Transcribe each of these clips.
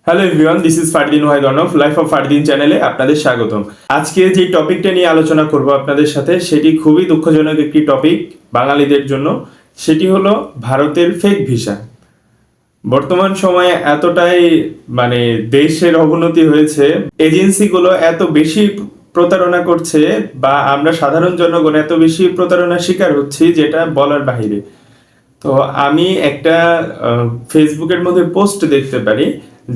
Hello everyone, this is Fardin Wahid life of Fardin চ্যানেলে আপনাদের স্বাগতম। আজকে যে টপিকটা নিয়ে আলোচনা করব আপনাদের সাথে, সেটি খুবই দুঃখজনক একটি টপিক বাঙালিদের জন্য। সেটি হলো ভারতের ফেক ভিসা। বর্তমান সময়ে এতটাই দেশের অবনতি হয়েছে, এজেন্সিগুলো এত বেশি প্রতারণা করছে বা আমরা সাধারণ জনগণ এত বেশি প্রতারণার শিকার হচ্ছি যেটা বলার বাহিরে। তো আমি একটা ফেসবুকের মধ্যে পোস্ট দেখতে পারি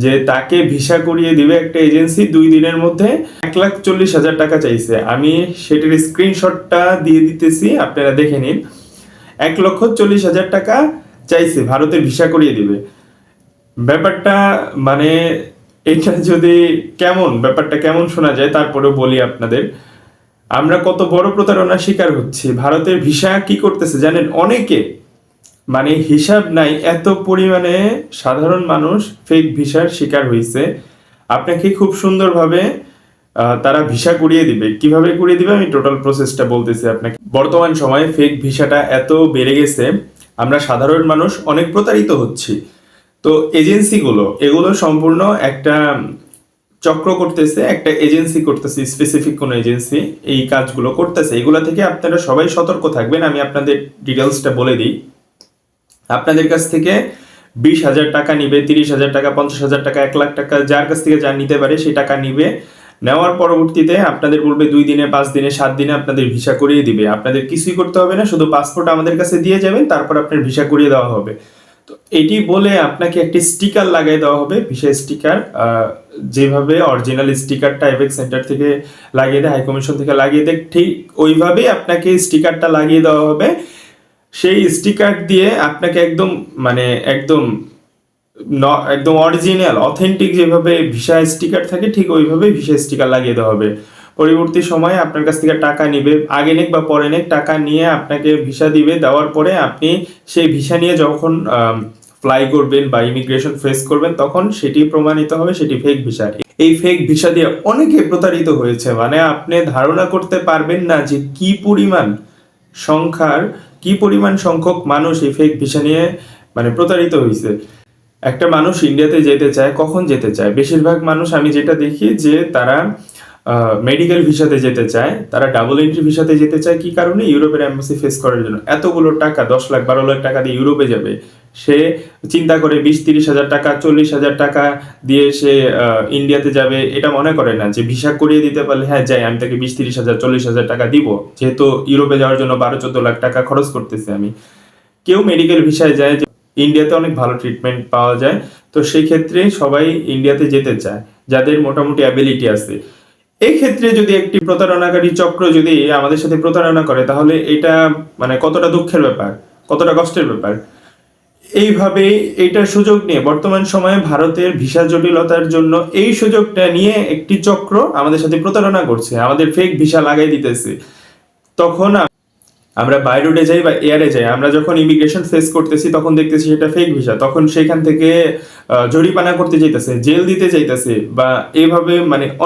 যে তাকে ভিসা করিয়ে দিবে একটা এজেন্সি 2 দিনের মধ্যে 1,40,000 টাকা চাইছে। আমি সেটার স্ক্রিনশটটা দিয়ে দিতেছি, আপনারা দেখে নিন। 1,40,000 টাকা চাইছে, ভারতের ভিসা করিয়ে দিবে। ব্যাপারটা এটা যদি ব্যাপারটা কেমন শোনা যায়, তারপরে বলি আপনাদের আমরা কত বড় প্রতারণার শিকার হচ্ছি। ভারতের ভিসা কি করতেছে জানেন? অনেকে হিসাব নাই এত পরিমাণে সাধারণ মানুষ ফেক ভিসার শিকার হয়েছে। আপনাকে খুব সুন্দরভাবে তারা ভিসা করিয়ে দিবে। কিভাবে করিয়ে দিবে আমি টোটাল প্রসেসটা বলতেছি আপনাকে। বর্তমান সময়ে ফেক ভিসাটা এত বেড়ে গেছে, আমরা সাধারণ মানুষ অনেক প্রতারিত হচ্ছি। তো এগুলো সম্পূর্ণ একটা চক্র করতেছে, একটা এজেন্সি করতেছে, স্পেসিফিক কোনো এজেন্সি এই কাজগুলো করতেছে। এগুলো থেকে আপনারা সবাই সতর্ক থাকবেন। আমি আপনাদের ডিটেলসটা বলে দিই। আপনাদের কাছ থেকে 20,000 টাকা নিবে, 30,000 টাকা, 50,000 টাকা, 1,00,000 টাকা, যার কাছ থেকে যা নিতে পারে সেই টাকা নিবে। নেওয়ার পরবর্তীতে আপনাদের বলবে 2 দিনে, 5 দিনে, 7 দিনে আপনাদের ভিসা করিয়ে দিবে। আপনাদের কিছুই করতে হবে না, শুধু পাসপোর্ট আমাদের কাছে দিয়ে যাবেন, তারপর আপনার ভিসা করিয়ে দেওয়া হবে। তো এটি বলে আপনাকে একটি স্টিকার লাগিয়ে দেওয়া হবে, ভিসা স্টিকার। যেভাবে অরিজিনাল স্টিকারটা এপেক্স সেন্টার থেকে লাগিয়ে দেয়, হাই কমিশন থেকে লাগিয়ে দেয়, ঠিক ওইভাবেই আপনাকে স্টিকারটা লাগিয়ে দেওয়া হবে। সেই স্টিকার দিয়ে আপনাকে একদম একদম একদম অরিজিনাল অথেন্টিক যেভাবে ভিসা স্টিকার থাকে ঠিক ওইভাবে ভিসা স্টিকার লাগিয়ে দেওয়া হবে। পরবর্তী সময়ে আপনার কাছ থেকে টাকা নিবে, আগে নেক বা পরে নেক, টাকা নিয়ে আপনাকে ভিসা দিবে। দেওয়ার পরে আপনি সেই ভিসা নিয়ে যখন ফ্লাই করবেন বা ইমিগ্রেশন ফেস করবেন, তখন সেটি প্রমাণিত হবে সেটি ফেক ভিসা। এই ফেক ভিসা দিয়ে অনেকে প্রতারিত হয়েছে, আপনি ধারণা করতে পারবেন না যে কি পরিমাণ সংখ্যক মানুষ এই ফেক ভিসা নিয়ে প্রতারিত হয়েছে। একটা মানুষ ইন্ডিয়াতে যেতে চায়, কখন যেতে চায়? বেশিরভাগ মানুষ আমি যেটা দেখি যে তারা মেডিকেল ভিসাতে যেতে চায়, তারা ডাবল এন্ট্রি ভিসাতে যেতে চায়। কি কারণে? ইউরোপের এম্বাসি ফেস করার জন্য। এতগুলো টাকা, 10 লাখ 12 লাখ টাকা দিয়ে ইউরোপে যাবে, সে চিন্তা করে 20-30 হাজার টাকা, 40,000 টাকা দিয়ে সে ইন্ডিয়াতে যাবে। এটা মনে করে না যে ভিসা করিয়ে দিতে পারলে হ্যাঁ যাই, আমি তাকে 20-30 হাজার 40,000 টাকা দিব, যেহেতু ইউরোপে যাওয়ার জন্য 12-14 লাখ টাকা খরচ করতেছে আমি। কেউ মেডিকেল ভিসায় যায়, ইন্ডিয়াতে অনেক ভালো ট্রিটমেন্ট পাওয়া যায়। তো সেই ক্ষেত্রে সবাই ইন্ডিয়াতে যেতে চায় যাদের মোটামুটি অ্যাবিলিটি আছে। এই ক্ষেত্রে যদি একটি প্রতারণাকারী চক্র যদি আমাদের সাথে প্রতারণা করে, তাহলে এটা কতটা দুঃখের ব্যাপার, কতটা কষ্টের ব্যাপার। এইভাবে এইটার সুযোগ নিয়ে বর্তমান সময়ে ভারতের ভিসা জটিলতার জন্য এই সুযোগটা নিয়ে একটি চক্র আমাদের সাথে প্রতারণা করছে, আমাদের ফেক ভিসা লাগাই দিতেছে। তখন আমরা বাই রোডে যাই বা এয়ারে যাই, আমরা যখন ইমিগ্রেশন ফেস করতেছি তখন দেখতেছি সেটা ফেক ভিসা, তখন সেখান থেকে জরিমানা করতে চাইতেছে, জেল দিতে চাইতেছে, বা এইভাবে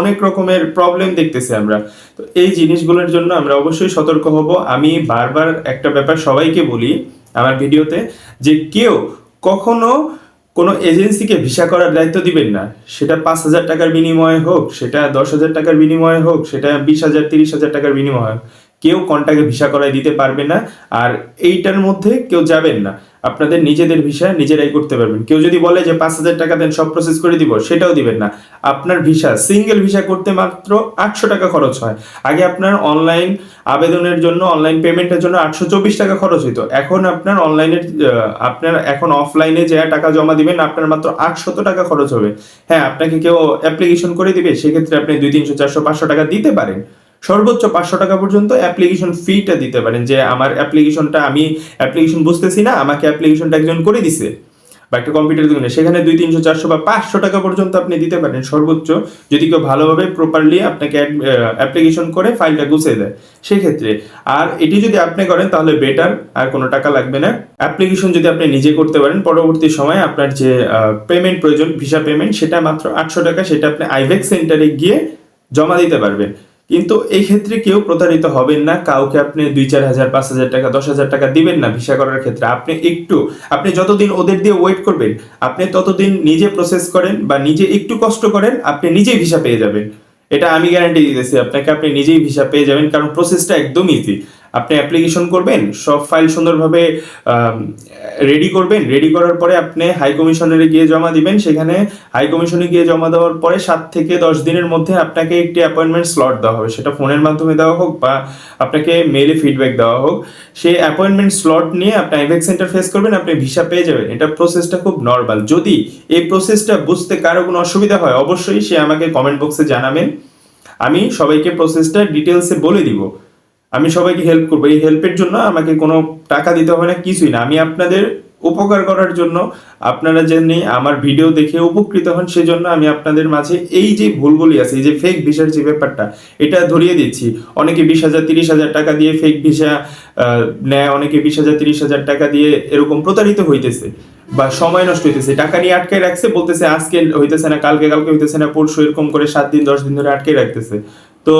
অনেক রকমের প্রবলেম দেখতেছি আমরা। তো এই জিনিসগুলোর জন্য আমরা অবশ্যই সতর্ক হব। আমি বারবার একটা ব্যাপার সবাইকে বলি আমার ভিডিওতে, যে কেউ কখনো কোনো এজেন্সিকে ভিসা করার দায়িত্ব দিবেন না। সেটা 5,000 টাকার বিনিময়ে হোক, সেটা 10,000 টাকার বিনিময়ে হোক, সেটা 20,000 30,000 টাকার বিনিময়ে হোক, কেউ কন্টাকে ভিসা করায় দিতে পারবে না। আর এইটার মধ্যে কেউ যাবেন না, আপনাদের নিজেদের ভিসা নিজেরাই করতে পারবেন। কেউ যদি বলে যে 5,000 টাকা দেন সব প্রসেস করে দিব, সেটাও দিবেন না। আপনার ভিসা, সিঙ্গেল ভিসা করতে মাত্র 800 টাকা খরচ হয়। আগে আপনার অনলাইন আবেদনের জন্য, অনলাইন পেমেন্টের জন্য 824 টাকা খরচ হইতো। এখন আপনার এখন অফলাইনে যে টাকা জমা দিবেন, আপনার মাত্র 800 টাকা খরচ হবে। হ্যাঁ, আপনাকে কেউ অ্যাপ্লিকেশন করে দিবে, সেক্ষেত্রে আপনি 200, 300, 400, 500 টাকা দিতে পারেন। সর্বোচ্চ 500 টাকা পর্যন্ত অ্যাপ্লিকেশন ফিটা দিতে পারেন, যে আমার আমি অ্যাপ্লিকেশন বুঝতেছি না, আমাকে অ্যাপ্লিকেশনটা একজন করে দিছে, বা একটা কম্পিউটার দোকানে, সেখানে 200, 300, 400 বা 500 টাকা পর্যন্ত আপনি দিতে পারেন সর্বোচ্চ, যদি কেউ ভালোভাবে প্রপারলি আপনাকে অ্যাপ্লিকেশন করে ফাইলটা গুছিয়ে দেয় সেক্ষেত্রে। আর এটি যদি আপনি করেন তাহলে বেটার, আর কোনো টাকা লাগবে না। অ্যাপ্লিকেশন যদি আপনি নিজে করতে পারেন, পরবর্তী সময়ে আপনার যে পেমেন্ট প্রয়োজন, ভিসা পেমেন্ট, সেটা মাত্র 800 টাকা, সেটা আপনি আইভেক্স সেন্টারে গিয়ে জমা দিতে পারবেন। কিন্তু এই ক্ষেত্রে কেউ প্রতারিত হবেন না, কাউকে আপনি 2-4 হাজার 5,000 টাকা 10,000 টাকা দিবেন না ভিসা করার ক্ষেত্রে। আপনি যতদিন ওদের দিয়ে ওয়েট করবেন, আপনি ততদিন নিজে প্রসেস করেন বা নিজে একটু কষ্ট করেন, আপনি নিজেই ভিসা পেয়ে যাবেন। এটা আমি গ্যারান্টি দিতেছি আপনাকে, আপনি নিজেই ভিসা পেয়ে যাবেন, কারণ প্রসেসটা একদম ইজি। আপনি অ্যাপ্লিকেশন করবেন, সব ফাইল সুন্দরভাবে রেডি করবেন, রেডি করার পরে আপনি হাই কমিশনারে গিয়ে জমা দিবেন। সেখানে হাই কমিশনে গিয়ে জমা দেওয়ার পরে 7 থেকে 10 দিনের মধ্যে আপনাকে একটি অ্যাপয়েন্টমেন্ট স্লট দেওয়া হবে, সেটা ফোনের মাধ্যমে দেওয়া হোক বা আপনাকে মেইলে ফিডব্যাক দেওয়া হোক। সেই অ্যাপয়েন্টমেন্ট স্লট নিয়ে আপনি আইভেক সেন্টার ফেস করবেন, আপনি ভিসা পেয়ে যাবেন। এটা প্রসেসটা খুব নর্মাল। যদি এই প্রসেসটা বুঝতে কারো কোনো অসুবিধা হয়, অবশ্যই সে আমাকে কমেন্ট বক্সে জানাবেন। আমি সবাইকে প্রসেসটা ডিটেলসে বলে দিব, আমি সবাইকে হেল্প করবো। এই হেল্পের জন্য আমাকে কোনো টাকা দিতে হবে না, কিছুই না। আমি আপনাদের উপকার করার জন্য, আপনারা যেন আমার ভিডিও দেখে উপকৃত হন, সেজন্য আমি আপনাদের মাঝে এই যে ভুলগুলি আছে, এই যে ফেক ভিসার যে ব্যাপারটা, এটা ধরিয়ে দিচ্ছি। অনেকে 20,000 30,000 টাকা দিয়ে ফেক ভিসা নেয়, অনেকে 20,000 30,000 টাকা দিয়ে এরকম প্রতারিত হইতেছে বা সময় নষ্ট হইতেছে। টাকা নিয়ে আটকায় রাখছে, বলতেছে আজকে হইতেছে না, কালকে হইতেছে না, পরশু, এরকম করে 7 দিন 10 দিন ধরে আটকায় রাখতেছে। তো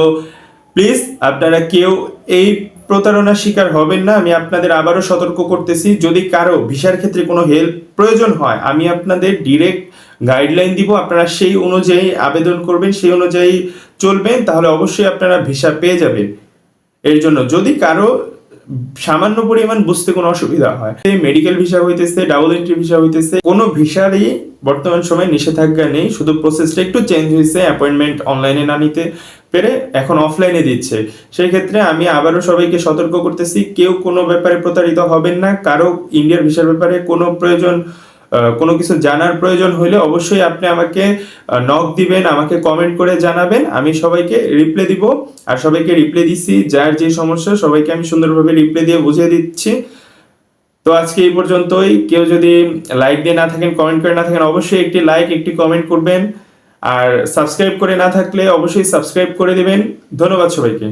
প্লিজ আপনারা কেউ এই প্রতারণার শিকার হবেন না। আমি আপনাদের আবারও সতর্ক করতেছি, যদি কারো ভিসার ক্ষেত্রে কোনো হেল্প প্রয়োজন হয়, আমি আপনাদের ডিরেক্ট গাইডলাইন দিব, আপনারা সেই অনুযায়ী আবেদন করবেন, সেই অনুযায়ী চলবেন, তাহলে অবশ্যই আপনারা ভিসা পেয়ে যাবেন। এর জন্য যদি কারো সামান্য পরিমাণ বুঝতে কোনো অসুবিধা হয়, মেডিকেল ভিসা হইতেছে, ডাবল এন্ট্রি ভিসা হইতেছে, কোনো ভিসারই বর্তমান সময় নিষেধাজ্ঞা নেই, শুধু প্রসেসটা একটু চেঞ্জ হয়েছে। অ্যাপয়েন্টমেন্ট অনলাইনে না নিতে পেরে এখন অফলাইনে দিচ্ছে। সেই ক্ষেত্রে আমি আবারও সবাইকে সতর্ক করতেছি, কেউ কোনো ব্যাপারে প্রতারিত হবেন না। কারো ইন্ডিয়ার ভিসার ব্যাপারে কোনো কিছু জানার প্রয়োজন হলে অবশ্যই আপনি আমাকে নক দিবেন, আমাকে কমেন্ট করে জানাবেন, আমি সবাইকে রিপ্লাই দিব। আর সবাইকে রিপ্লাই দিচ্ছি, যার যে সমস্যা সবাইকে আমি সুন্দরভাবে রিপ্লাই দিয়ে বুঝিয়ে দিচ্ছি। তো আজকে এই পর্যন্তই। কেউ যদি লাইক দিয়ে না থাকেন, কমেন্ট করে না থাকেন, অবশ্যই একটি লাইক, একটি কমেন্ট করবেন। আর সাবস্ক্রাইব করে না থাকলে অবশ্যই সাবস্ক্রাইব করে দিবেন। ধন্যবাদ সবাইকে।